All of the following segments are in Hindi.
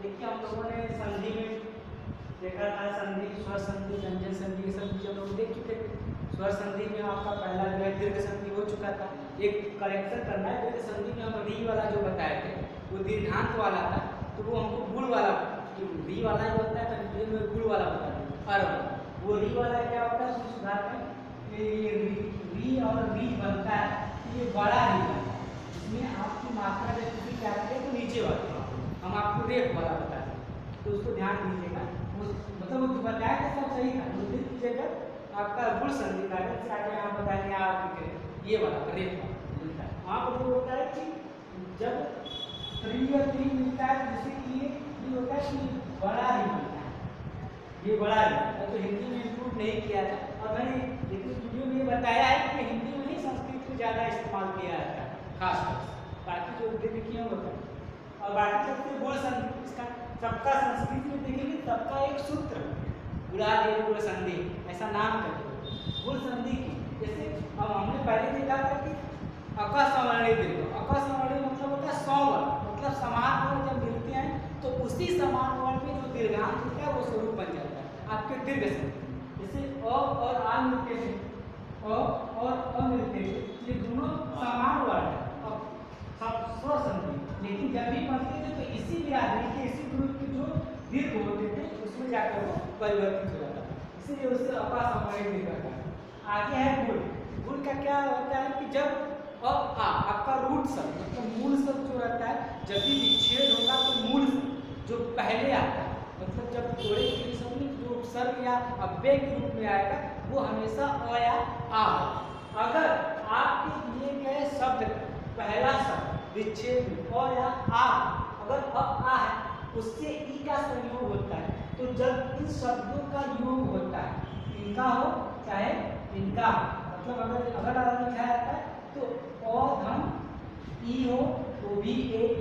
देखिए हम लोगों ने संधि में देखा था, संधि, स्वर संधि, व्यंजन संधि, ये सब चीज़ हम लोग देख चुके थे। स्वर संधि में आपका पहला जो है दीर्घ संधि हो चुका था। एक करेक्शन करना है, दीर्घ संधि में हम री वाला जो बताए थे वो दीर्घांत वाला था, तो वो हमको गुण वाला, री वाला जो होता है कंफ्यूजन में गुण वाला होता है। और वो री वाला क्या होता है, उसमें सुधार में ये री और री बनता है, ये बड़ा री बनता है, इसमें आपकी मात्रा जब किसी क्या है तो नीचे वाला हम आपको रेप वाला बता दें, तो उसको ध्यान दीजिएगा। मतलब वो जो बताया था सब सही था, मुझे दीजिएगा आपका गुण संधि का से आगे यहाँ बताएंगे आप ये वाला रेप वाला मिलता है। वहाँ पर जो होता है कि जब त्री या त्री मिलता है, जैसे कि ये होता है कि बड़ा री मिलता है, ये बड़ा री है, तो हिंदी में इंक्लूड नहीं किया था। और मैंने इस वीडियो में ये बताया है कि हिंदी में ही संस्कृत में ज़्यादा इस्तेमाल किया जाता है खासकर, बाकी जो लिखिए होता है। और बाकी सबसे गुण संधि, इसका सबका संस्कृत में देखेंगे सबका एक सूत्र गुणा देव गुण संधि ऐसा नाम करते हैं गुण संधि की। जैसे अब हमने पहले देखा था कि अकस्मरणीय दीर्घ, अकस्मरणीय मतलब होता है सौवर्ण, मतलब समान वर्ण जब मिलते हैं तो उसी समान वर्ण में जो दीर्घांत होता है वो स्वरूप बन जाता है आपके दीर्घ संधि। जैसे अ और आ मिलते हैं, अ और अ मिलते हैं, ये दोनों समान वर्ण है स्वर संधि, लेकिन जब भी बनते थे तो इसी बिरादरी के इसी ग्रुप के जो दीर्घ होते थे उसमें जाकर वो परिवर्तित हो जाता है, इसीलिए उससे अपासमरणीय दीर्घ कहते हैं। आगे है गुण। गुण का क्या होता है कि जब अ आ आपका रूट शब्द मतलब मूल शब्द जो रहता है, जब भी विच्छेद होगा तो मूल जो पहले आता है, मतलब जब जोड़े के शब्द में जो उपसर्ग या अव्यय के रूप में आएगा वो हमेशा अ या आ। अगर आपके दिए गए शब्द पहला शब्द विच्छेद अ या आ अगर अ आ है उससे ई का संयोग होता है, तो जब इन शब्दों का योग होता है, इनका हो चाहे इनका, मतलब अगर लिखा जाता है तो अ धन ई हो तो भी एक,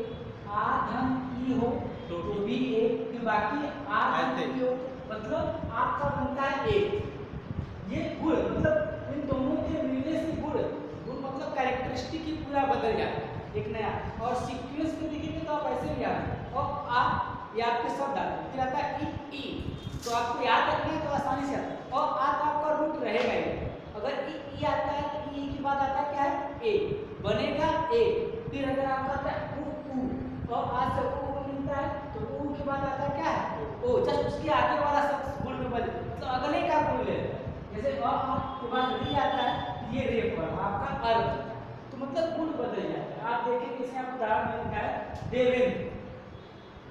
आ धन ई हो तो भी एक, फिर बाकी आ धन ई हो, मतलब आपका बनता है एक। ये गुण मतलब इन दोनों के मिलने से गुण मतलब कैरेक्टरिस्टिक ही पूरा बदल जाता है, एक नया। और सीक्वेंस में देखेंगे तो आप ऐसे भी आते हैं और आ ये आपके शब्द आते हैं, फिर आता है ई, तो आपको याद रखना है तो आसानी से आता है। और आ तो आपका रूट रहेगा ही, अगर ई आता है तो ई के बाद आता है क्या है ए, बनेगा ए। फिर अगर आपका आता है उ और आ से उ मिलता है तो उ के बाद आता है क्या है ओ, जस्ट उसके आगे वाला शब्द गुण में बदल, तो अगले का गुण ले लेता है। जैसे अ के बाद री आता है, ये रेप वर्ग आपका अर्थ, तो मतलब गुण बदल जाता है। आप देखेंगे इसमें आपको उदाहरण में लिखा है देवेंद्र,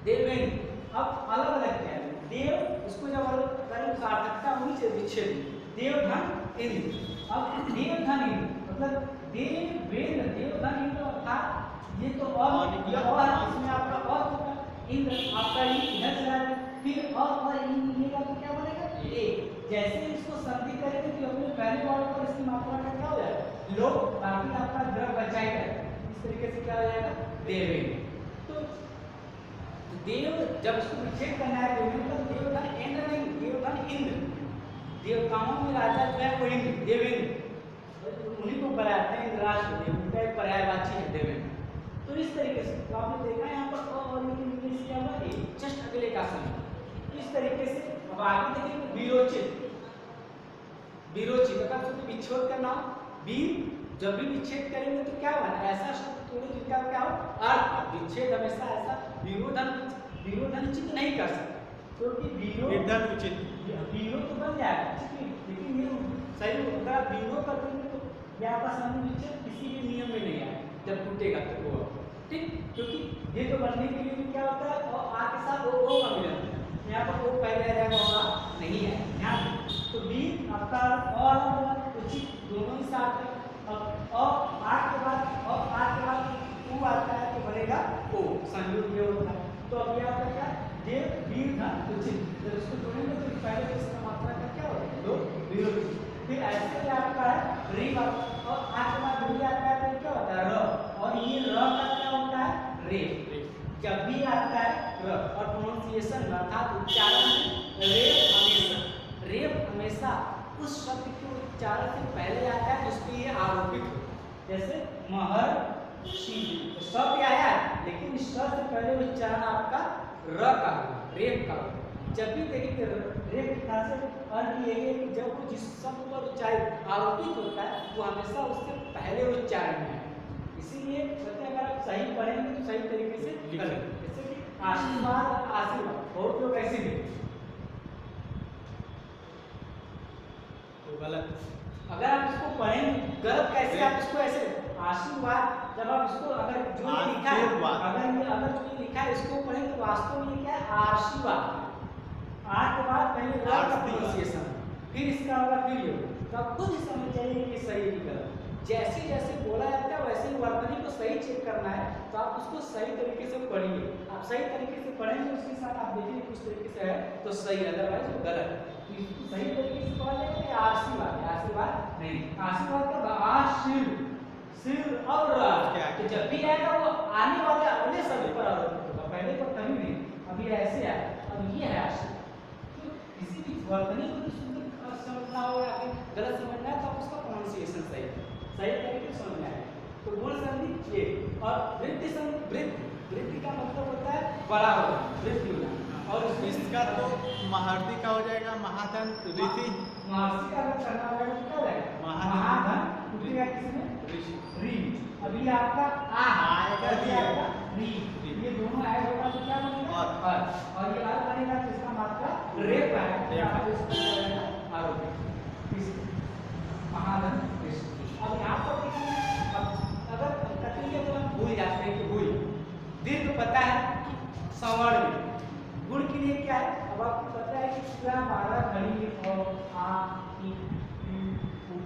देवेंद्र। अब अलग अलग क्या है देव, उसको जब अलग करें सार्थकता होनी चाहिए विच्छेद, देव धन इंद्र। अब देव धन इंद्र मतलब देव वेद देव धन इंद्र अर्थात ये तो और इसमें आपका और होगा, इंद्र आपका इधर से आएगा, फिर और इन मिलेगा तो क्या बनेगा एक। जैसे इसको संधि करेंगे तो अपने पहले वाले पर इसकी मात्रा का क्या हो जाएगा लोग, बाकी आपका द्रव बचाएगा, इस तरीके से क्या हो जाएगा देवेंद्र। तो देव जब उसको विच्छेद करना है देवेंद्र, देवधन इंद्र नहीं, देवधन इंद्र, देवताओं में राजा जो है वो इंद्र देवेंद्र, उन्हीं को बनाते हैं इंद्राज देव, उनका एक पर्यायवाची है देवेंद्र। तो इस तरीके से तो आपने देखा यहाँ पर और इनके मिलने से क्या हुआ जस्ट अगले का समय इस तरीके से। अब आगे देखेंगे विरोचित, विरोचित अगर उसको विच्छेद करना हो, वीर जब भी विच्छेद करेंगे तो क्या होगा ऐसा शब्द थोड़े जिनका क्या हो अर्थ, विच्छेद हमेशा ऐसा विरोधन चित नहीं कर सकता, क्योंकि विरोध उचित विरोध तो बन जाएगा, लेकिन ये सही होगा विरोध कर देंगे तो यहाँ पर संधि विच्छेद किसी भी नियम में नहीं आए जब टूटेगा तो वो ठीक, क्योंकि ये तो बनने के लिए भी क्या होता है और आ के साथ ओ का मिलन है, यहाँ पर ओ पहले आ जाएगा और नहीं है यहाँ, तो बी आपका और उचित दोनों ही साथ है। अब और आठ के बाद और आठ के बाद ऊ आता है तो बनेगा ओ, संयोग ये होता है। तो अभी आपका क्या देव वीर धन उचित, जब इसको जोड़ेंगे तो पहले इसका मात्रा का क्या होगा दो विरोधी, फिर ऐसे ही आपका है री और आठ के बाद री आता है तो क्या होता है र, और ये र का क्या होता है रे, जब भी आता है र और प्रोनाउंसिएशन अर्थात उच्चारण रेप हमेशा उस शब्द के उच्चारण से पहले आता है जिसके ये आरोपित हो, जैसे महर्षि शब्द आया है लेकिन इस शब्द से पहले उच्चारण आपका र का होगा, रेप का होगा। जब भी देखेंगे रेप की खासियत अर्थ ये है कि जब वो जिस शब्द पर उच्चारित आरोपित होता है वो हमेशा उससे पहले उच्चारण में है। इसीलिए कहते हैं अगर आप सही पढ़ेंगे तो सही तरीके से करेंगे। जैसे कि आशीर्वाद, आशीर्वाद बहुत लोग ऐसे भी तो गलत। अगर आप इसको पढ़ेंगे गलत कैसे, आप इसको ऐसे आशीर्वाद, जब आप इसको अगर जो ये लिखा है, अगर जो ये लिखा है इसको पढ़ेंगे तो वास्तव में ये क्या है, आशीर्वाद। आर के बाद पहले र का प्रोनाउंसिएशन, फिर इसका होगा फिर ये, तो आप खुद ही समझ जाइए कि सही है गलत। जैसे जैसे बोला जाता है वैसे ही वर्तनी को सही चेक करना है, तो आप उसको सही तरीके से पढ़िए। आप सही तरीके से पढ़ेंगे उसके साथ आप देखिए किस तरीके से है तो सही, अदरवाइज वो गलत है। तो इसको सही तरीके से पढ़ लेंगे तो आशीर्वाद है, आशीर्वाद नहीं, आशीर्वाद का आशीर सिर और रा, तो जब भी आएगा वो आने वाले अगले शब्द पर आरोपित होगा, पहले पर कभी नहीं। अभी ऐसे है, अब ये है आशीर्वाद। किसी भी वर्तनी को शुद्ध समझना हो या फिर गलत समझना है तो आप उसका प्रोनाउंसिएशन सही तरीके से समझना है। तो गुण संधि ये, और वृद्धि संधि, वृद्धि का मतलब होता है बड़ा होना, वृद्धि होना। और इसका तो महारथी का हो जाएगा, महाधन ऋषि। महर्षि का अगर करना होगा तो क्या रहेगा, महाधन टूटेगा किसमें, ऋषि। री। अभी आपका आ आएगा री, ये दोनों ऐड होगा तो क्या बनेगा, और ये और बनेगा तो इसका मात्रा रेप है, आप इसको बोलेगा आरोपी, इस महाधन ऋषि। अब यहाँ पर देखिए, अब अगर कटेंगे तो हम भूल जाते हैं कि भूल दीर्घ पता है सवर्ण में, गुण के लिए क्या है, अब आपको पता है कि पूरा 12 घड़ी और आ ई उ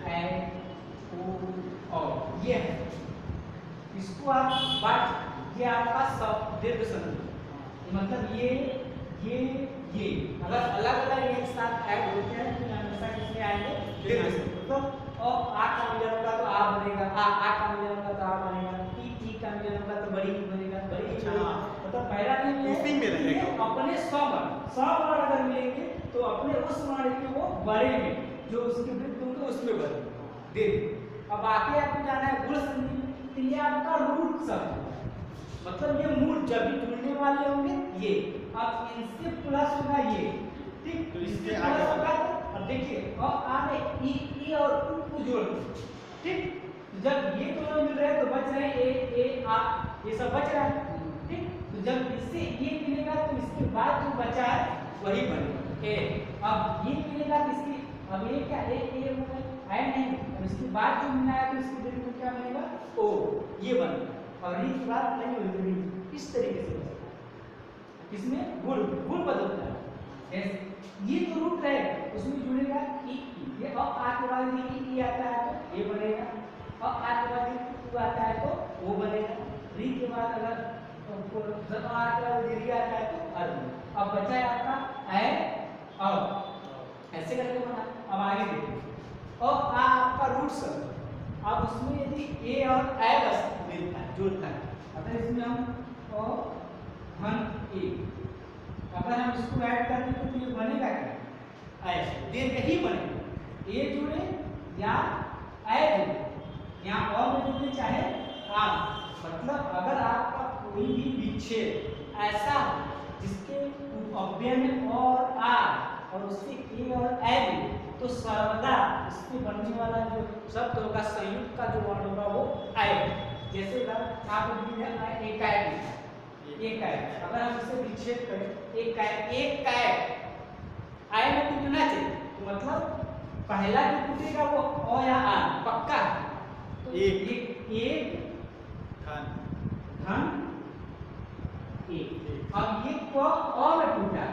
ए ओ ये है। इसको आप बात, ये आपका सब दीर्घ संधि, मतलब ये अगर अलग अलग एक साथ ऐड होते हैं तो हमेशा किसमें आएंगे, दीर्घ संधि। तो आ का मिलन होगा तो आ बनेगा, आ का मिलन होगा तो आ बनेगा, ई का मिलन होगा तो बड़ी बनेगा, बड़ी मतलब पहला नहीं उसी में रहेगा। अपने स्वर्ण अगर मिलेंगे तो अपने उस वर्ण के वो बड़े में जो उसके वृत्त होंगे उसमें बड़े दीर्घ। अब आगे आपको जाना है गुण संधि, तो ये आपका रूट शब्द, मतलब ये मूल जब भी जुड़ने वाले होंगे ये, अब इनसे प्लस होगा ये, ठीक, तो इसके प्लस आगे होगा। अब देखिए और आगे ई और उ को जोड़, ठीक, जब ये दोनों मिल रहे हैं तो बच रहे ए आ, ये सब बच रहा है, ठीक। तो जब इससे ये मिलेगा तो इसके बाद जो बचा है वही बनेगा ए। अब ये मिलेगा तो इसकी, अब ये क्या ए हो गया है नहीं, और इसके बाद जो मिला है तो इसके दीर्घ में क्या बनेगा, ओ, ये बनेगा। और री की बात नहीं होगी, इस तरीके से बनेगा, इसमें गुण बदलता है। ये तो रूट है उसमें जुड़ेगा ई, ये अब आ के बाद ई आता है तो ये बनेगा, अब आ के बाद उ आता है तो वो बनेगा, री के बाद अगर जब आ के बाद री आता है तो अर। अब बचा है आपका ए और ऐसे करके बना। अब आगे देखिए, और आ आपका रूट शब्द, अब उसमें यदि ए और ए बस मिलता है, जुड़ता है, अगर इसमें हम और धन ए, अगर हम इसको ऐड कर दें तो ये बनेगा क्या, ऐसे दीर्घ ही बनेगा, ए जुड़े या ए जुड़े, यहाँ और में जुड़े चाहे आ, मतलब अगर आपका कोई भी विच्छेद ऐसा हो जिसके अव्यय में और आ और उससे ए और ए मिले तो सर्वदा इसके बनने वाला जो शब्द होगा संयुक्त का जो वर्ण होगा वो आएगा। जैसे आप एक अगर हम इसे विच्छेद करें एक काय आए में टूटना चाहिए, तो मतलब पहला जो टूटेगा वो अ या आ पक्का है। तो एक धन एक, अब ये क अ में टूटा,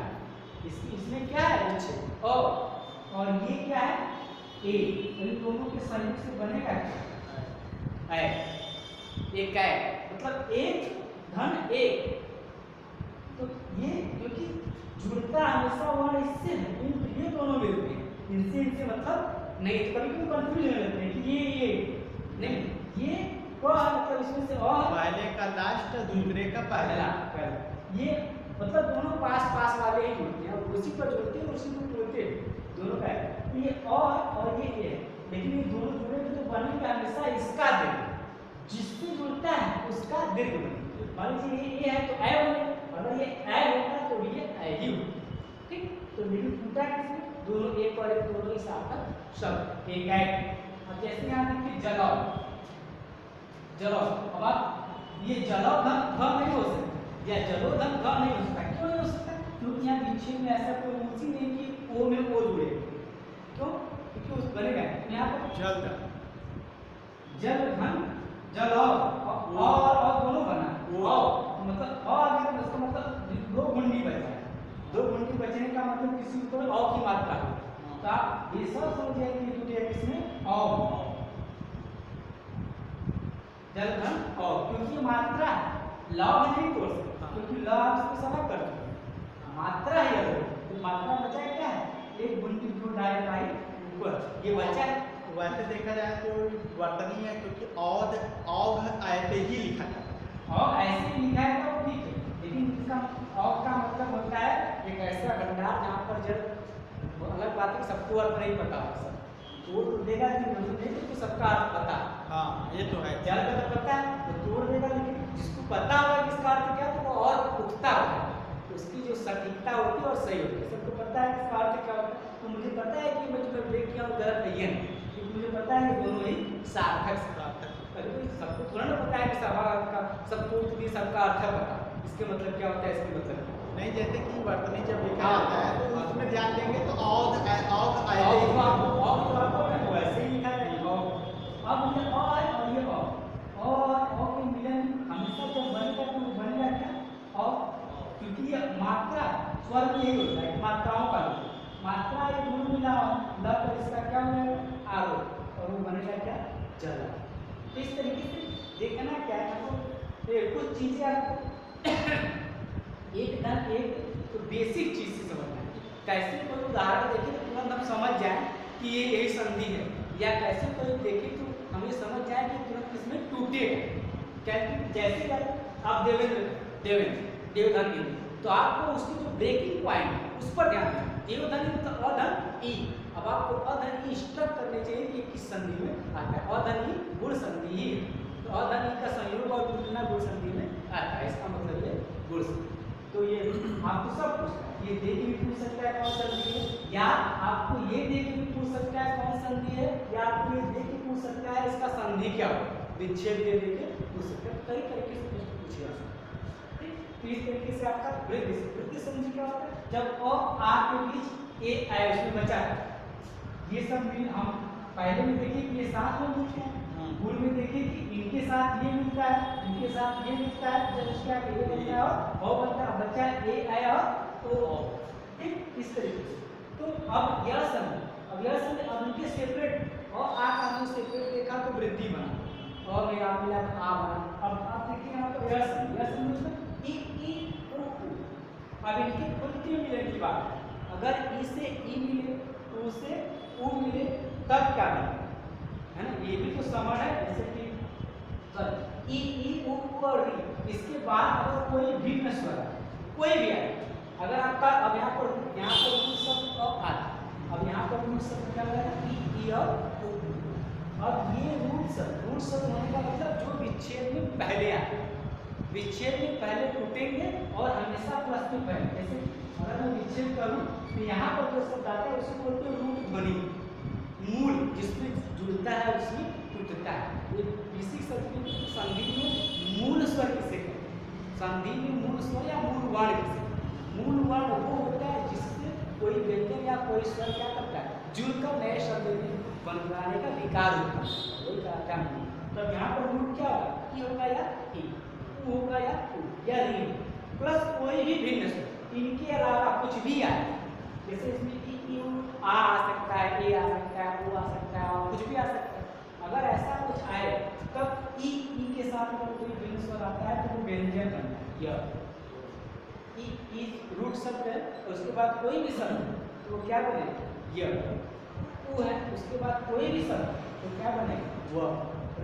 इसमें क्या है विच्छेद अ, और ये क्या है ए, तो इन दोनों के संयोग से बनेगा क्या, एक है, मतलब एक धन एक। तो ये क्योंकि जुड़ता हमेशा वर्ण इससे है, तो ये दोनों मिलते हैं, इनसे मतलब नहीं, कभी कभी कंफ्यूज हो जाते हैं कि ये नहीं, ये मतलब इसमें से और पहले का लास्ट दूसरे का पहला, ये मतलब दोनों पास पास वाले ही जुड़ते हैं, उसी पर जुड़ते हैं उसी को जोड़ते हैं, दोनों का है। तो ये और ये है, लेकिन ये दोनों जुड़े तो बनेगा हमेशा इसका दीर्घ, जिससे जुड़ता है उसका दीर्घ बनेगा। मान लीजिए ये है तो ऐ बने, अगर ये ऐ होता तो ये ऐ ही होता। ठीक, तो लेकिन टूटा किसमें, दोनों एक और एक दोनों ही सार्थक शब्द एक है। अब जैसे यहाँ देखिए जलाओ, जलाओ, अब आप ये जलाओ धन ध नहीं हो सकता या जलो धन ध नहीं हो सकता। क्यों नहीं हो सकता? क्योंकि यहाँ विच्छेद में ऐसा कोई रूल ही नहीं कि ओ में ओ जुड़े। क्यों? क्योंकि उस बनेगा यहाँ पर जल जल धन जलाओ और दोनों बना ओ, मतलब अ आ गया, इसका मतलब दो गुंडी बचा है। दो गुंडी बचने का मतलब किसी ऊपर अ की मात्रा है। तो आप ये सब समझ जाए कि टूटे किसमें अ, जल धन अ, क्योंकि मात्रा लव नहीं तोड़ सकता, क्योंकि लव आप इसको समझ कर चुके हैं, मात्रा ही अलग है। तो मात्रा बचा है क्या है, एक गुंडी जो डायल आई ऊपर ये बचा है। वैसे देखा जाए तो वर्तनी है, क्योंकि औध औघ ऐसे ही लिखा जाता है। और ऐसे ही लिखा है तो ठीक है, लेकिन इसका और का मतलब होता है एक ऐसा भंडार जहाँ पर जब अलग बात है कि सबको अर्थ नहीं पता हो सब, तोड़ देगा कि नहीं देगा तो सबका अर्थ पता है। हाँ ये तो है। जल का तो पता है तो तोड़ देगा, लेकिन जिसको पता होगा कि इसका अर्थ क्या तो वो और पुख्ता होगा, तो उसकी जो सटीकता होती है और सही होती है। सबको पता है कि इसका अर्थ क्या होता है, तो मुझे पता है कि मैं जो ब्रेक किया वो गलत नहीं है, क्योंकि मुझे पता है कि दोनों ही सार्थक सबको थोड़ा ना पता है कि सभा का सबको भी सबका अर्थ पता, इसके मतलब क्या होता है, इसके मतलब नहीं, जैसे कि वर्तनी जब लिखा जाता है तो उसमें ध्यान देंगे तो औध औघ ऐसे और ही तो आपको वैसे ही लिखा है। अब ये अ है और ये अ और अ के मिलन हमेशा जब बनेगा तो बनेगा क्या और, क्योंकि ये मात्रा स्वर में यही होता है, मात्राओं का मात्रा एक गुण मिला ल तो इसका क्या होगा आरोप और वो बनेगा क्या जल। तो इस तरीके से देखना क्या है तो कुछ चीजें आपको एक धन एक तो बेसिक चीज से समझना है। कैसे कोई उदाहरण देखें तो तुरंत हम समझ जाए कि ये यही संधि है, या कैसे कोई देखे तो हम ये समझ जाए कि तुरंत इसमें टूटेगा। कैसे जैसे आप देवधन के लिए तो आपको उसकी जो ब्रेकिंग पॉइंट है उस पर ध्यान दें। देवधन मतलब अधन ई, अब आपको अधन ई स्ट्रक करने चाहिए कि किस संधि में आता है। अधन ई गुण संधि ही है, तो अधन ई का संयोग और टूटना गुण संधि में आता है, इसका मतलब ये गुण संधि। तो ये आपको सब पूछता है, ये दे के भी पूछ सकता है कौन संधि है, या आपको ये दे के भी पूछ सकता है कौन संधि है, या आपको ये दे के पूछ सकता है इसका संधि क्या हो, विच्छेद दे के पूछ सकता है। कई तरीके से पूछे जा सकता है। ठीक, तो इस तरीके से आपका वृद्धि संधि क्या होता है, जब अ आ के बीच ए आए उसमें बचा है। ये सब भी हम पहले में देखिए कि ये साथ में मिलते हैं, गुण में देखिए कि इनके साथ ये मिलता है, इनके साथ ये मिलता है, जब इसका ए बनता है और बनता है, बच्चा ए आया तो ठीक इस तरीके से। तो अब यह संधि अब इनके सेपरेट और आ का हमने सेपरेट देखा तो वृद्धि बना और मेरा मिला आ बना। अब आप देखिए यहाँ पर यह संधि मतलब ई ओ उ। अब इनके कुल मिलन की बात है, अगर ई से ई मिले तो उसे उ मिले तब क्या मिले, है ना, ये भी तो समण है। जैसे कि ई ई उ और री, इसके बाद अगर कोई भिन्न स्वर कोई भी आए, अगर आपका अब यहाँ पर रूट शब्द अब आता, अब यहाँ पर रूट शब्द क्या बनेगा ई और उ। अब ये रूट शब्द होने का मतलब जो विच्छेद में पहले आए, विच्छेद में पहले टूटेंगे और हमेशा प्लस में पहले। जैसे अगर मैं विच्छेद करूं तो यहाँ पर जो शब्द आता है उसे बोलते हैं रूट ध्वनि, मूल जिसमें जुड़ता है उसमें टूटता है। ये बेसिक संधि संधि में मूल स्वर किसे कहते हैं, संधि में मूल स्वर या मूल वर्ण किसे, मूल वर्ण वो होता है जिससे कोई व्यंजन या कोई स्वर क्या करता है जुड़कर नए शब्द में बनाने का विकार होता है, वही क्या नहीं। तो यहाँ पर रूट क्या होगा, ई होगा या ई, उ होगा या उ या री, प्लस कोई भी भिन्न स्वर, इनके अलावा कुछ भी आए, जैसे इसमें ई उ आ सकता है, ए आ सकता है, ओ आ सकता है, और कुछ भी आ सकता है। अगर ऐसा कुछ आए तब ई के साथ अगर कोई भिन्न स्वर आता है तो वो व्यंजन बनता है। ई रूट शब्द है, उसके बाद कोई भी शब्द तो वो क्या बनेगा य, उ है उसके बाद कोई भी शब्द तो क्या बनेगा व,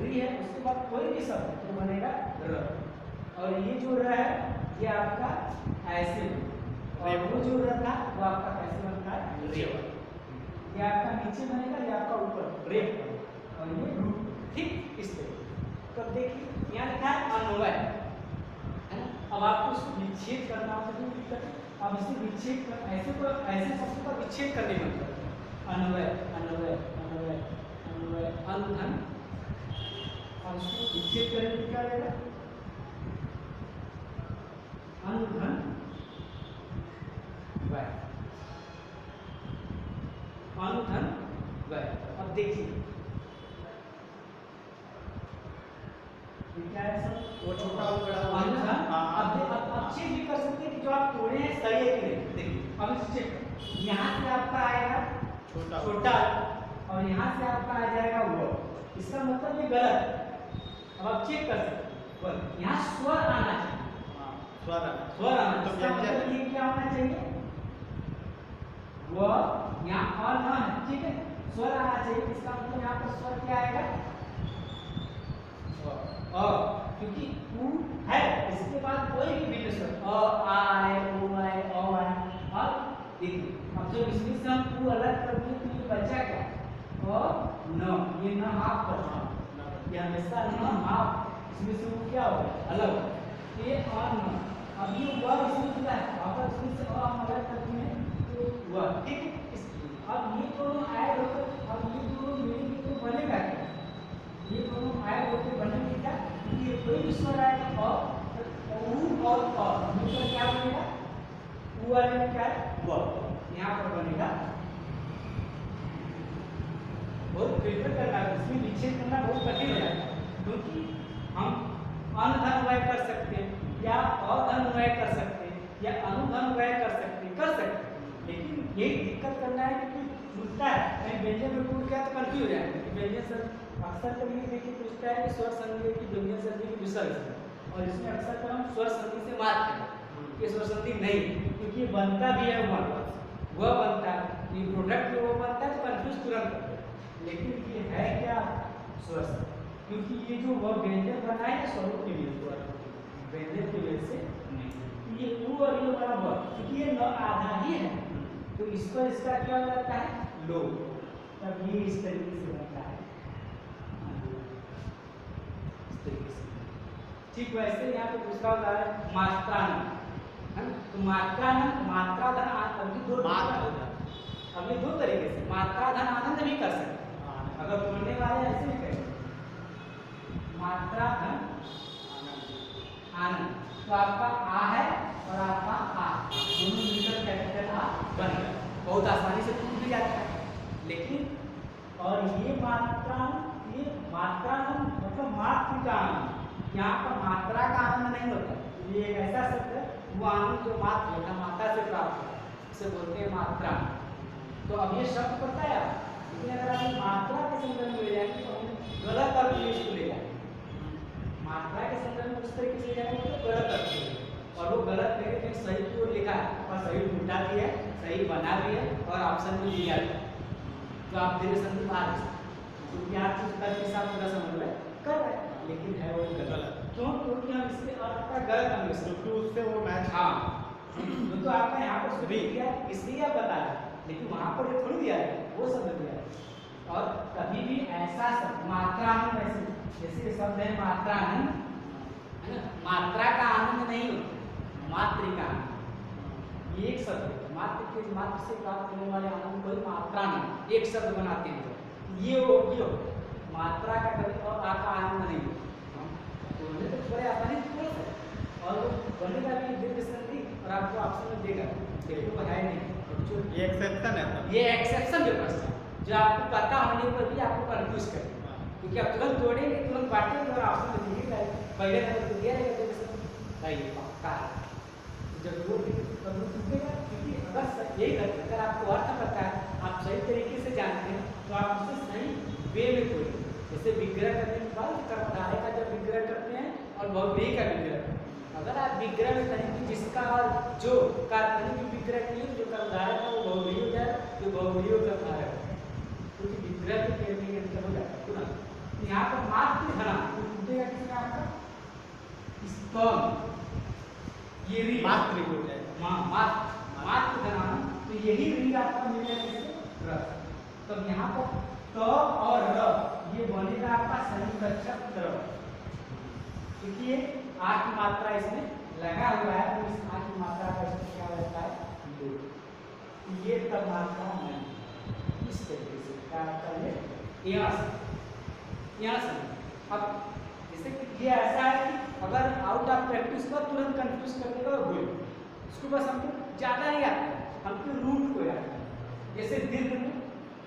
री है उसके बाद कोई भी शब्द तो बनेगा र, और ये जो र है ये आपका ऐसे, और वो जो र था वो आपका कैसे बनता है रे, ये आपका नीचे बनेगा, ये आपका ऊपर रे, और ये रूट। ठीक इस तरह। तो देखिए यहाँ लिखा है अन्वय, अब आपको इसको विच्छेद करना हो तो कोई दिक्कत है, अब इसे विच्छेद कर ऐसे शब्द का विच्छेद करने में मतलब अन्वय अन्वय अन्वय अन्वय अनुधन, और इसको विच्छेद करने में क्या रहेगा अनुधन वय, अनुधन वय। अब देखिए क्या है सर, वो छोटा और बड़ा अनुधन। हाँ। अब चेक भी कर सकते हैं कि जो आप तोड़े हैं सही है कि नहीं। देखिए अब इसे चेक करें, यहाँ से आपका आएगा छोटा छोटा और यहाँ से आपका आ जाएगा वो, इसका मतलब ये गलत है। अब आप चेक कर सकते हैं, यहाँ स्वर आना चाहिए, स्वर स्वर आना, तो इसका मतलब ये क्या होना चाहिए वो, यहाँ और ना है, ठीक है, स्वर आना चाहिए, इसका मतलब यहाँ पर स्वर क्या आएगा क्योंकि उ है, इसके बाद कोई भी भिन्न स्वर अ आए ओ आए औ आए। और देखिए अब जब इसमें से हम उ अलग कर दिए तो ये बचा क्या न, ये न हाफ पर, ये हमेशा न हाफ, इसमें से वो क्या होगा अलग होगा, ये और न। अब ये व इसमें जुड़ा है, अगर इसमें से अ हम अलग करते हैं तो व, ठीक है। अब ये दोनों ऐड होकर, अब ये दोनों मिलेंगे तो बनेगा क्या, ये दोनों ऐड होकर बनेंगे क्या, ये कोई भी स्वर आएगा उ और अ मिलकर क्या बनेगा, उ वाले में क्या है व, यहाँ पर बनेगा। बहुत फिल्टर करना है, इसमें विच्छेद करना बहुत कठिन हो जाता है, क्योंकि हम अनधन वय कर सकते हैं या अधन वय कर सकते हैं या अनुधन वय कर सकते हैं, लेकिन ये दिक्कत करना है कि उल्टा है, कहीं व्यंजन में टूट गया तो कंफ्यूज हो जाएगा कि व्यंजन सर अक्सर कभी देखिए पूछता है कि स्वर संधि की व्यंजन संधि की विसर्ग, और इसमें अक्सर कर हम स्वर संधि से मार करें, ये स्वर संधि नहीं, क्योंकि ये बनता भी है वह बनता है, ये प्रोडक्ट में वो बनता है तो कंफ्यूज तुरंत करते हैं, लेकिन ये है क्या स्वर संधि, क्योंकि ये जो वह व्यंजन बना है स्वरूप के लिए, व्यंजन की वजह से नहीं, ये उ और ये बड़ा व, क्योंकि ये न आधा ही है तो इस पर इसका क्या हो जाता है लोग, तब ये इस तरीके से बनता है, इस तरीके से। ठीक वैसे यहाँ पे दूसरा होता है मात्रान, है ना, तो मात्रान मात्राधन अभी दो तरीके से मात्राधन आनंद भी कर सकते हैं, अगर बोलने वाले ऐसे भी करेंगे मात्राधन आनंद, तो आपका आ है और आपका आ दोनों मिलकर कैपिटल आ बन गया, बहुत आसानी से टूट भी जाता है। लेकिन और ये मात्रा मतलब मात्र का आनंद, यहाँ पर मात्रा का आनंद नहीं होता, ये एक ऐसा शब्द है वो आनंद जो मात्र होता माता से प्राप्त होता है, इसे बोलते हैं मात्रा। तो अब ये शब्द पता है आप, लेकिन अगर आप मात्रा के संदर्भ में ले जाएंगे तो हम गलत अर्थ में इसको ले जाएंगे, मात्रा के संदर्भ में उस तरीके से जाएंगे तो गलत अर्थ है, और वो गलत मेरे में सही की ओर लिखा है और सही ढूंढा भी है, सही बना भी है और ऑप्शन में दिया है, तो आप धीरे संधि मार क्योंकि आप उसका हिसाब पूरा समझ रहे कर रहे हैं, लेकिन है वो गलत, क्यों, क्योंकि हम इसके अर्थ का गलत अन्वेषण तो उससे वो मैच हाँ तो आपने यहाँ पर सुधी दिया इसलिए आप बता रहे, लेकिन वहाँ पर ये थोड़ी दिया है, वो शब्द दिया है। और कभी भी ऐसा शब्द मात्रानंद, ऐसे जैसे शब्द है मात्रानंद, है ना, मात्रा का आनंद नहीं होता, मात्रिका आनंद, ये एक शब्द है, मात्र से प्राप्त होने वाले आनंद को मात्रानंद एक शब्द बनाते हैं, ये हो मात्रा का कभी और आ का आनंद नहीं होता, तो बड़े आसानी से बोल सकते, और वो बनेगा भी दीर्घ संधि और आपको ऑप्शन में देगा, देखो तो है नहीं, ये एक्सेप्शन है, ये एक्सेप्शन के प्रश्न जो आपको पता होने पर भी आपको कंफ्यूज करेगा, क्योंकि आप तुरंत जोड़ेंगे तुरंत बांटेंगे और ऑप्शन में दिखेगा पहले नंबर तो दिया रहेगा भाई पक्का है, जब जोड़ देंगे तब वो टूटेगा, क्योंकि अगर यही करते अगर आपको अर्थ पता है, आप सही तरीके से जानते हैं तो आप उसे सही वे में कोई, जैसे विग्रह करने के बाद कर्मधारय का जब विग्रह करते हैं और बहुव्रीहि का विग्रह करते हैं, अगर आप विग्रह में कहेंगे जिसका और जो कार्बनिक विग्रह के लिए जो कर्मधारय था वो बहुव्रीहि हो जाए, जो बहुव्रीहि हो कर्मधारय हो, क्योंकि विग्रह के पेड़ में अंतर हो जाता है तुरंत। यहाँ पर मात्र धना तो टूटेगा किसका आपका स्तंभ, ये री मात्र हो जाएगा, मात्र धना, तो यही री आपका मिलेगा किससे रस, तब यहाँ पर त और र ये बनेगा आपका संयुक्त अक्षर, क्योंकि ये 8 मात्रा इसमें लगा हुआ है तो इस आ की मात्रा का इसमें क्या रहता है 2। ये तब मात्रा नहीं, इस तरीके से क्या रहता है ये यहाँ से। अब जैसे कि ये ऐसा है कि अगर आउट ऑफ प्रैक्टिस को तुरंत कंफ्यूज कर देगा और भूल, इसको बस हमको ज़्यादा नहीं आता है, हमको रूट को याद है। जैसे दीर्घ में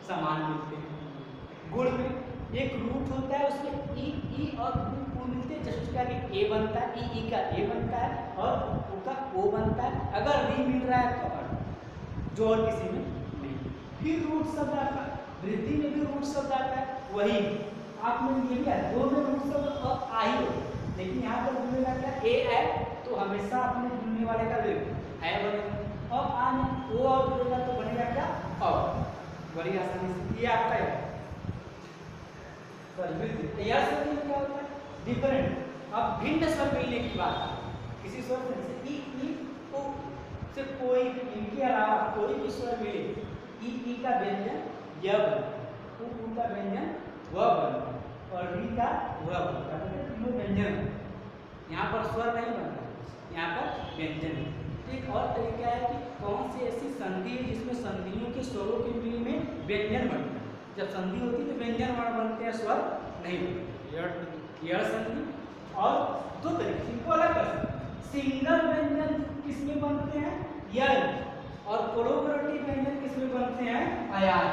समान मिलते हैं, गुण में एक रूट होता है उसमें ई और ऊ मिलते हैं, जैसे उसका ए बनता है, ई का ए बनता है और ऊ का ओ बनता है। अगर री मिल रहा है तो और जो और किसी में नहीं। फिर रूट शब्द आता है, वृद्धि में भी रूट शब्द आता है, वही आप में ये भी है, दो में रूट शब्द और आ ही हो, लेकिन यहाँ पर जुड़ेगा क्या ए है तो हमेशा अपने जुड़ने वाले का है बनेगा, और आ में ओ और जुड़ेगा तो बनेगा क्या और, बड़ी आसानी से। ये आपका है यह शब्द में क्या होता है डिफरेंट। अब भिन्न स्वर मिलने की बात है, किसी स्वर से ई ओ से कोई इनके अलावा कोई भी स्वर मिले, ई का व्यंजन य बने, ऊ का व्यंजन व बने और री का व बनता है, तीनों व्यंजन। यहाँ पर स्वर नहीं बनता, यहाँ पर व्यंजन है। एक और तरीका है कि कौन सी ऐसी संधि है जिसमें संधियों के स्वरों के मिल में व्यंजन बनता है। जब संधि होती है तो व्यंजन वर्ण बनते हैं, स्वर नहीं बनते। यह संधि और दो तरीके इनको अलग कर सकते हैं। सिंगल व्यंजन किसमें बनते हैं यल, और कोलोबरेटिव व्यंजन किसमें बनते हैं अयान।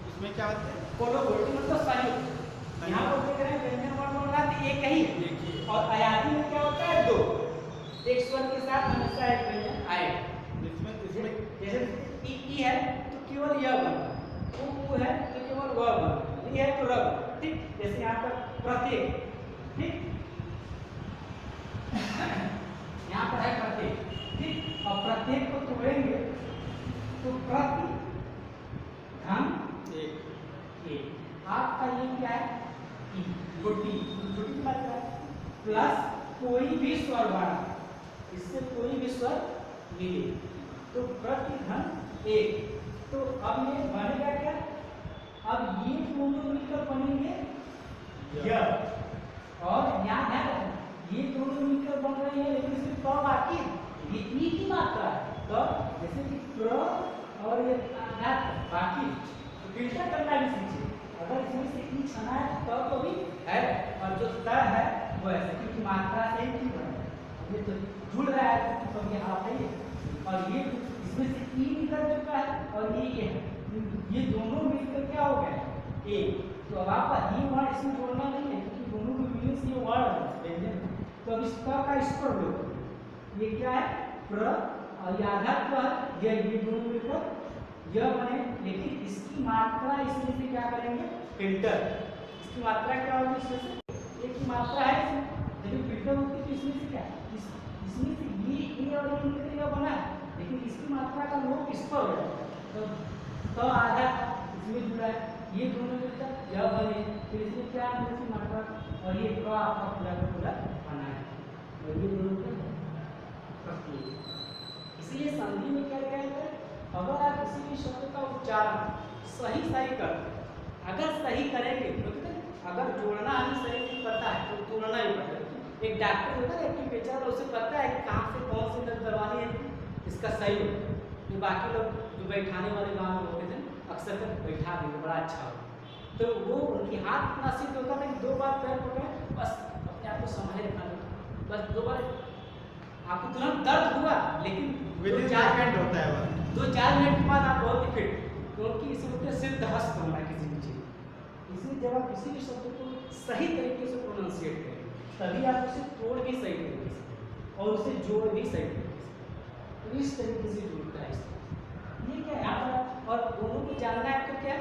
इसमें क्या होता है कोलोबरेटिव मतलब संयुक्त। यहाँ पर देख रहे हैं व्यंजन वर्ण बन रहा है एक ही, और अयानी में क्या होता है दो, एक स्वर के साथ हमेशा एक व्यंजन आएगा। इसमें जैसे ई है तो केवल यह बनता, ऊ है तो केवल वह बनता, ये है तो रब, ठीक। जैसे यहाँ पर प्रत्येक, ठीक, यहाँ पर है प्रत्येक, ठीक, और प्रत्येक को तोड़ेंगे तो प्रति धन एक। आपका ये क्या है गुटी की मात्रा है, प्लस कोई भी स्वर बढ़ा, इससे कोई भी स्वर मिले तो प्रति धन एक। तो अब ये बनेगा क्या, अब ये दोनों मिलकर बनेंगे यह, और यहाँ है ये दोनों मिलकर बन रहे हैं, लेकिन इसमें क बाकी ये ई की मात्रा है, तो जैसे कि प्र और ये बाकी तो फिल्टर करना भी सीखिए। अगर इसमें से ई छना है तो भी है, और जो त है वो ऐसे, क्योंकि मात्रा से ही क्यों बना, ये तो जुड़ रहा है तो ये हाथ है, और ये इसमें से ई निकल चुका है और ये है, ये दोनों मिलकर क्या हो गया ए। तो अब आपका ये वर्ड इसमें जोड़ना नहीं है, क्योंकि दोनों को मिलने से ये वर्ड व्यंजन। तो अब इसका का इस पर लो, ये क्या है प्र और ये आधा है, ये दोनों मिलकर यह बने, लेकिन इसकी मात्रा इसमें से क्या करेंगे फिल्टर। इसकी मात्रा क्या होगी, इसमें से एक की मात्रा है इसमें, जब फिल्टर होती है तो इसमें से क्या इसमें से ये और ये मिलकर यह बना, लेकिन इसकी मात्रा का लोप इस पर हो जाएगा, तो आधा इसमें जुड़ा है, ये दोनों मिलकर यह बने, फिर इसमें क्या है इसकी मात्रा, और ये का आपका पूरा का पूरा बना है, और ये दोनों इसलिए संधि में क्या कहते हैं, अगर आप किसी भी शब्द का उच्चारण सही करते, अगर सही करेंगे तो अगर जोड़ना हमें सही नहीं पता है तो तोड़ना ही पड़ता है। एक डॉक्टर होता है कि बेचारा उसे पता है कि कहाँ से कौन सी दर्द दवानी है इसका सही हो, जो बाकी लोग जो बैठाने वाले गाँव में होते थे अक्सर तक बैठा देंगे बड़ा अच्छा हो, तो वो उनकी हाथ इतना सिद्ध होता था कि 2 बार पैर पकड़े बस अपने आप को संभाले रखा, बस 2 बार आपको तुरंत दर्द हुआ, लेकिन 2-4 मिनट होता है, 2-4 मिनट के बाद आप बहुत ही फिट, क्योंकि इसे होते हैं सिद्ध हस्त होना किसी भी चीज़। इसलिए जब आप किसी भी शब्द को सही तरीके से प्रोनाउंसिएट करें तभी आप उसे तोड़ भी सही तरीके से और उसे जोड़ भी सही तरीके से, तो इस तरीके से जुड़ता है। ये क्या यहाँ पर, और दोनों को जानना है तो क्या,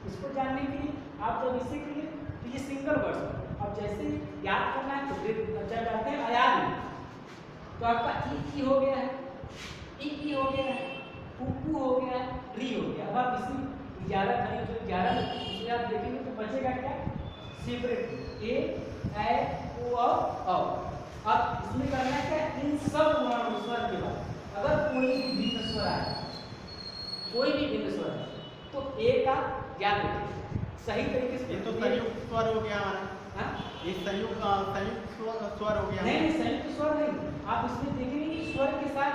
इसको जानने के लिए आप जब इसे करिए तो ये सिंगल वर्ड, अब जैसे याद करना है तो जब जाते हैं अयान, तो आपका ई हो गया है, ई हो गया है, ऊ हो गया है, री हो गया। अब आप इसी 11 खड़ी जो 11 इसमें आप देखेंगे तो बचेगा क्या सेपरेट ए ऐ ओ औ। अब इसमें करना क्या, इन सब वर्ण स्वर के बाद अगर कोई भी भिन्न स्वर आए, कोई भी भिन्न स्वर है तो ए का याद रखिए सही तरीके से। ये तो संयुक्त स्वर हो गया हमारा, हाँ ये संयुक्त स्वर हो गया। नहीं, संयुक्त स्वर नहीं, आप इसमें देखेंगे कि स्वर के साथ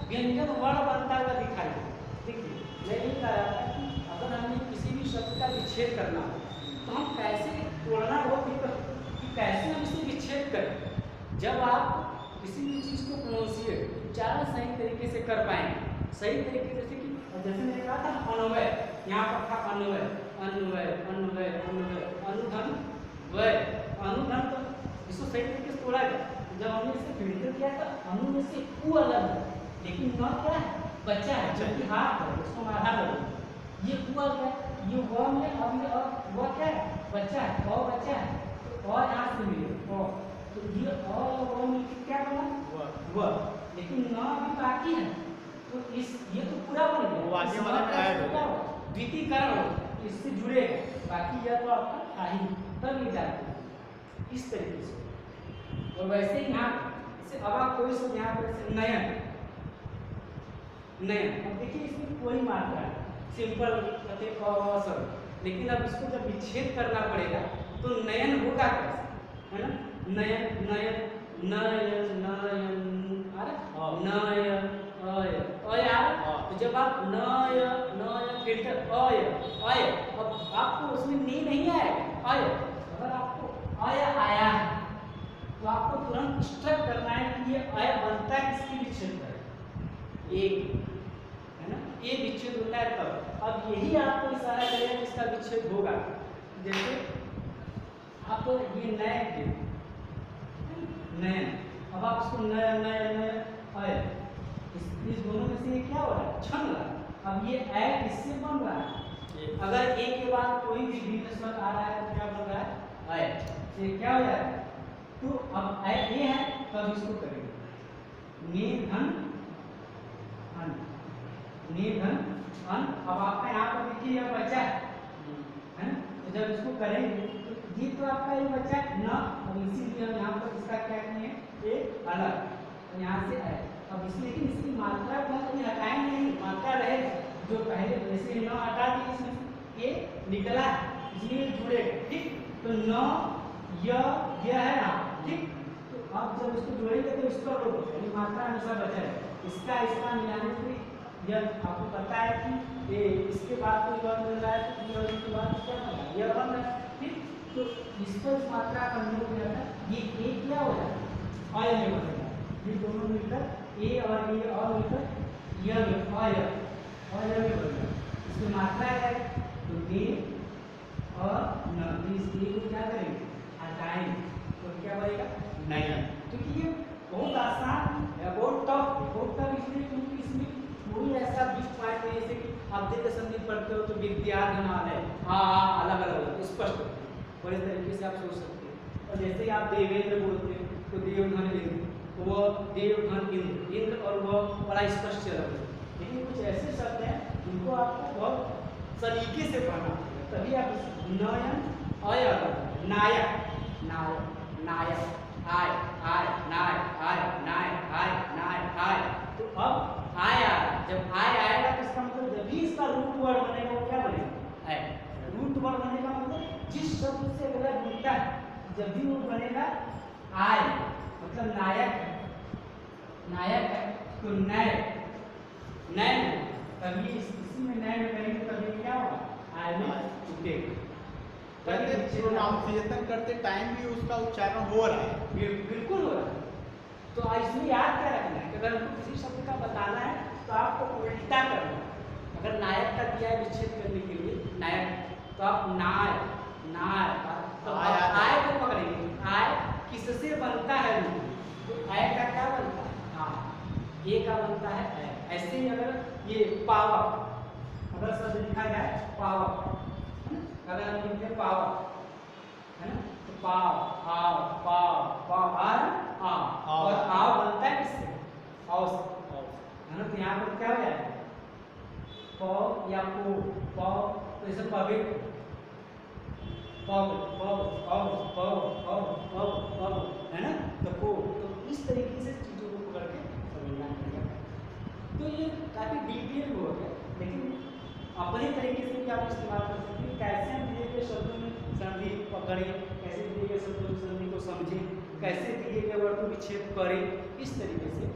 व्यंजन वर्ण बनता हुआ दिखाई दे। देखिए मैं ये कह रहा था कि अगर हमें किसी भी शब्द का विच्छेद करना हो तो हम कैसे तोड़ना हो कि कैसे हम इसे विच्छेद करें। जब आप किसी भी चीज़ को प्रोनाउंसिएट उच्चारण सही तरीके से कर पाएंगे, सही तरीके से कि जैसे मैंने कहा था अन्वय, यहाँ पर था अन्वय, अन्वय अन्वय अन्वय अनुधन वय अनुधन, तो इसको सही तरीके से तोड़ा गया। जब हमने इसे फिल्टर किया था अनु में से उ अलग है, लेकिन न क्या है बच्चा है, जबकि हाथ है उसको माधा लगे। ये उ अलग है, ये व में अब ये व क्या है बच्चा है, और बच्चा है तो और यहाँ से मिले और, तो ये और व में क्या बना व, लेकिन न अभी बाकी है, तो इस ये तो पूरा बन गया, आगे वाला ऐड हो द्वितीयकरण हो, इससे जुड़ेगा, बाकी यह तो आपका था ही, तब ये जाते हैं इस तरीके से। और वैसे ही यहाँ से अब आप कोई शब्द यहाँ पर जैसे नयन, नयन, अब देखिए इसमें कोई मात्रा है, सिंपल कहते शब्द, लेकिन अब इसको जब विच्छेद करना पड़ेगा तो नयन होगा कैसे, है ना, नयन नयन नयन नयन, अरे नयन अय अय आ, तो जब आप नय नय फिल्टर अय अय, अब आपको उसमें नी नहीं आएगा अय, अगर आपको अय आया है तो आपको तुरंत स्ट्रक करना है कि ये अय बनता है किसकी विच्छेद पर, एक है ना, ये विच्छेद होता है तब। अब यही आपको इशारा करेगा जिसका विच्छेद होगा, जैसे आप ये नय नयन, अब आप इसको नय नय नय अय, इस दोनों में से ये क्या हो रहा है छन रहा है। अब ये ऐ किससे बन रहा है, अगर ए के बाद कोई भी भिन्न स्वर आ रहा है तो क्या बन रहा है ऐ, तो ये क्या हो जाएगा, तो अब ऐ ये है तब इसको करेंगे निर्धन अन, निर्धन अन। अब आपका यहाँ पर देखिए यह बच्चा है ना, तो जब इसको करेंगे तो ये तो आपका ये बच्चा है ना, अब इसीलिए हम यहाँ पर इसका क्या किए ये अलग, तो यहाँ से आए। अब इसमें लेकिन इसकी मात्रा को हम हटाएंगे नहीं, मात्रा रहेगा जो पहले जैसे न हटा दी इसमें ये निकला इसलिए जुड़ेगा, ठीक, तो न यह है ना, ठीक, तो अब जब इसको जोड़ेंगे तो इसका रोक यानी मात्रा हमेशा बचा है, इसका मिलाने से यह आपको पता है कि ये इसके बाद कोई वर्ण मिल रहा है तो इसके बाद क्या बन रहा है यह बन रहा है, ठीक, तो इसको इस मात्रा का योग हो जाता है, ये एक क्या हो जाता है अय में बनेगा, ये दोनों मिलकर ए और ये और मिलकर यह में अय और यह में बनेगा, इसमें मात्रा है तो ए और न, इस ए को क्या करेंगे हटाएंगे तो क्या बनेगा नयन। क्योंकि ये बहुत आसान है, बहुत टफ इसलिए क्योंकि इसमें कोई ऐसा बीच पॉइंट नहीं, जैसे कि आप दीर्घ संधि पढ़ते हो तो विद्याधनालय हाँ अलग अलग स्पष्ट और इस तरीके से आप सोच सकते हैं। और जैसे ही आप देवेंद्र बोलते हैं तो देवधन इंद्र, वो देवधन इंद्र, इंद्र और वह बड़ा स्पष्ट चल रहा है, लेकिन कुछ ऐसे शब्द हैं जिनको आपको बहुत सलीके से पढ़ना पड़ेगा, तभी आप नयन अय नायक नायक नायक आय आय नाय आय नाय आय नाय आय, तो अब आय आ, जब आय आएगा तो इसका मतलब जब भी इसका रूट वर्ड बनेगा वो क्या बनेगा आय, रूट वर्ड बनेगा मतलब जिस शब्द से अगला जुड़ता है जब भी वो बनेगा आय, मतलब नायक है, नायक है तो नय नय, तभी इसी में नय में करेंगे तभी क्या होगा आय में उठेगा। प्रोनाउंसिएशन करते टाइम भी उसका उच्चारण हो रहा है, बिल्कुल हो रहा है। तो इसमें याद क्या रखना है कि अगर हमको किसी शब्द का बताना है तो आपको उल्टा करना है। अगर नायक का दिया है विच्छेद करने के लिए नायक, तो आप नाय नाय तो आय को पकड़ेंगे, आय किससे बनता है रूप, तो आय का क्या बनता है हाँ ए का बनता है आय। ऐसे ही अगर ये पावक, अगर शब्द लिखा जाए पावक, अगर हम लिखते हैं पावक है ना, तो पाव आव पाव पाव आर आ, और आव बनता है किससे औ से, है ना, तो यहाँ पर क्या हो जाएगा पौ या पो पौ, तो इसे पवित्र पौ पौ औ पौ औ पौ पौ, है ना, तो पो, तो इस तरीके से चीजों को पकड़ के समझना पड़ेगा। तो ये काफी डिटेल हो गया, लेकिन अपने तरीके से भी आप इस्तेमाल कर सकते हैं, कैसे हम धीरे धीरे शब्दों में संधि पकड़े, कैसे दिए गए शब्दों की संधि को समझें, कैसे दिए गए वर्ड को विच्छेद करें, इस तरीके से